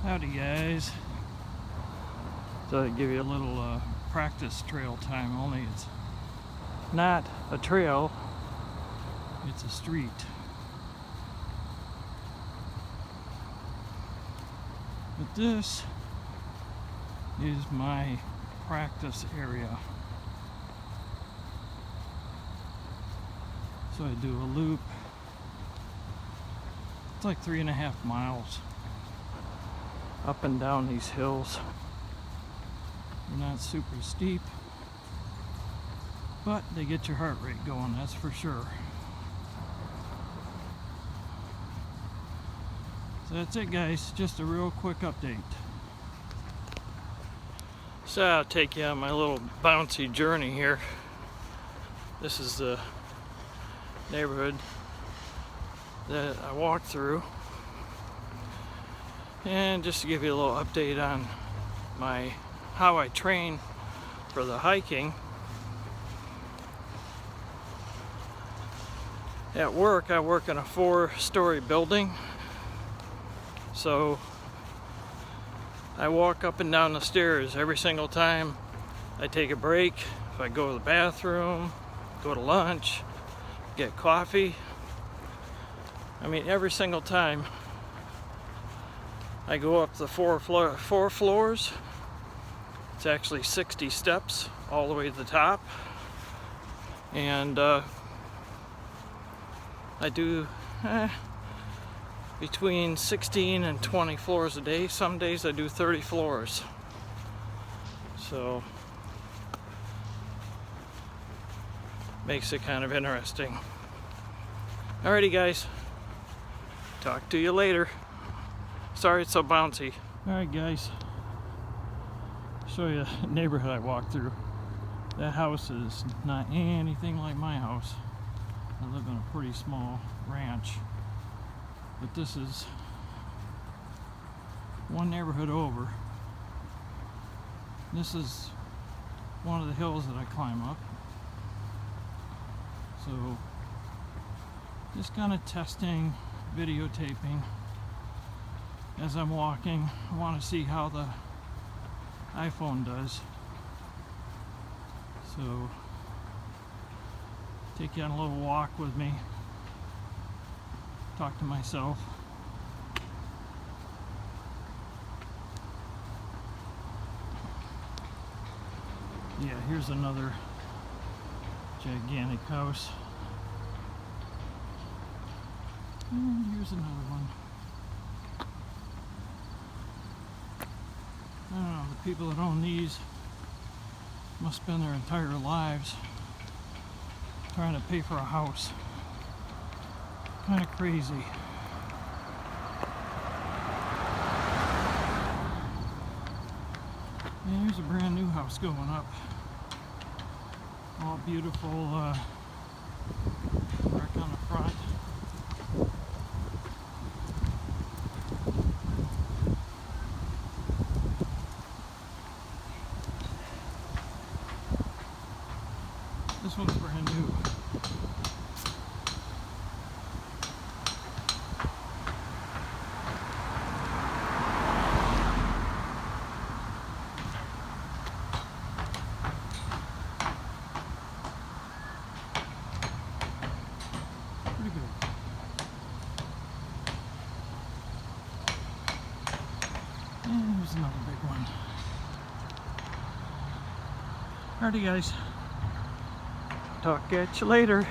Howdy guys. So I give you a little practice trail time, only it's not a trail, it's a street. But this is my practice area. So I do a loop. It's like 3.5 miles up and down these hills. They're not super steep, but they get your heart rate going, that's for sure. So that's it guys, just a real quick update. So I'll take you on my little bouncy journey here. This is the neighborhood that I walked through. And just to give you a little update on how I train for the hiking. At work, I work in a 4-story building. So I walk up and down the stairs every single time I take a break. If I go to the bathroom, go to lunch, get coffee. I mean, every single time I go up the four floors. It's actually 60 steps all the way to the top. And I do between 16 and 20 floors a day. Some days I do 30 floors. So makes it kind of interesting. Alrighty guys, talk to you later. Sorry it's so bouncy. Alright guys, show you the neighborhood I walked through. That house is not anything like my house. I live in a pretty small ranch. But this is one neighborhood over. This is one of the hills that I climb up. So just kind of testing, videotaping as I'm walking. I want to see how the iPhone does. So take you on a little walk with me. Talk to myself. Yeah, here's another gigantic house. And here's another one. I don't know, the people that own these must spend their entire lives trying to pay for a house. Kind of crazy. And here's a brand new house going up. All beautiful brick on the front. This one's brand new. Pretty good. And here's another big one. Alrighty guys. Talk at you later.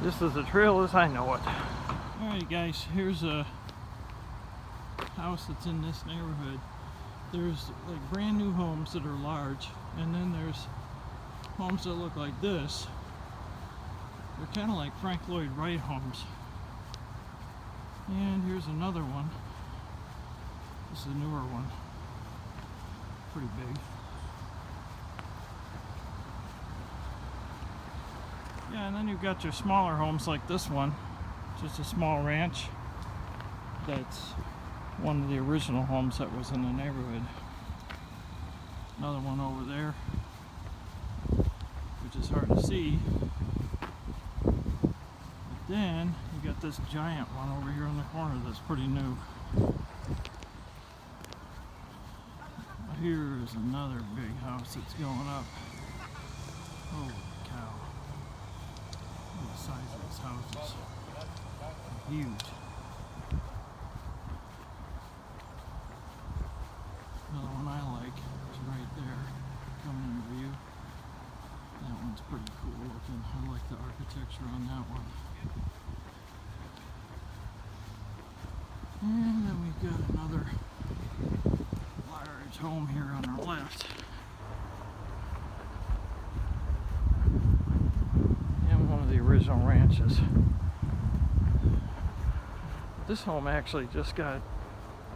This is the trail as I know it. Alright guys, here's a house that's in this neighborhood. There's like brand new homes that are large, and then there's homes that look like this. They're kind of like Frank Lloyd Wright homes. And here's another one. This is a newer one. Pretty big. Yeah, and then you've got your smaller homes like this one. Just a small ranch. That's one of the original homes that was in the neighborhood. Another one over there, which is hard to see. But then you got this giant one over here in the corner that's pretty new. Here's another big house that's going up. Holy cow. Look at the size of this house is huge. Another one I like is right there, coming in view. That one's pretty cool looking. I like the architecture on that one. And then we've got another large home here on our left. And one of the original ranches. This home actually just got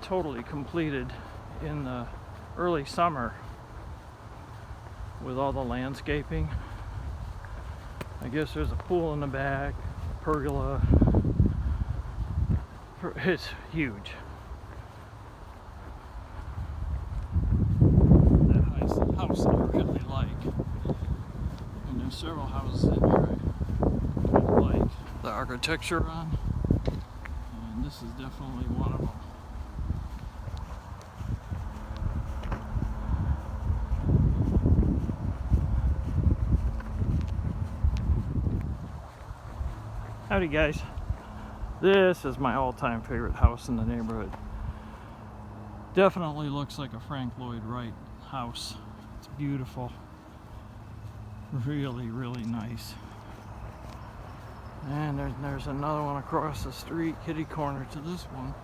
totally completed in the early summer with all the landscaping. I guess there's a pool in the back, pergola. It's huge. That house I really like. And there's several houses in here I like the architecture on. And this is definitely one of them. Howdy guys. This is my all-time favorite house in the neighborhood. Definitely looks like a Frank Lloyd Wright house. It's beautiful. Really, really nice. And there's another one across the street, kitty corner to this one.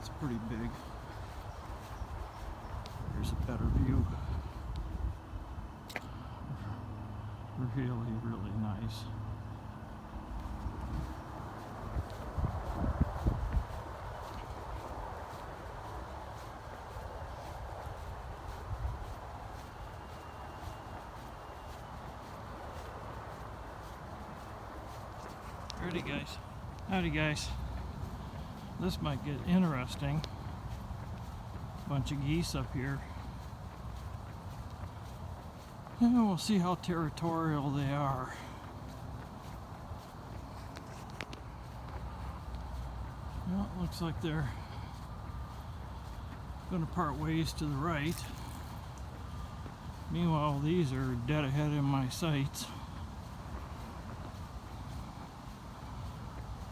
It's pretty big. Here's a better view. Really, really nice. Howdy guys. Howdy guys. This might get interesting. Bunch of geese up here. And we'll see how territorial they are. Well, it looks like they're going to part ways to the right. Meanwhile, these are dead ahead in my sights.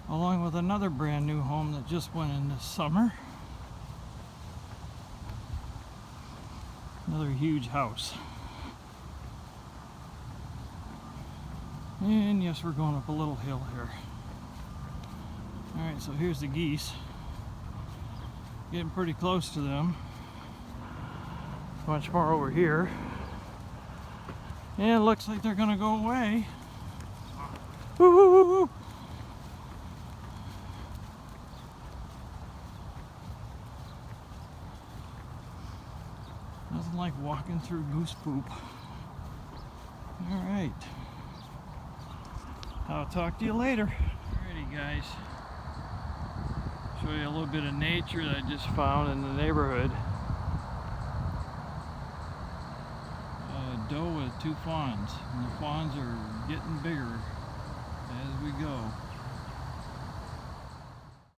Along with another brand new home that just went in this summer. Another huge house. And yes, we're going up a little hill here. Alright, so here's the geese. Getting pretty close to them. Much more over here. And it looks like they're gonna go away. Woo-hoo-hoo-hoo. Nothing like walking through goose poop. Alright. I'll talk to you later. Alrighty guys. Show you a little bit of nature that I just found in the neighborhood. A doe with two fawns. And the fawns are getting bigger as we go.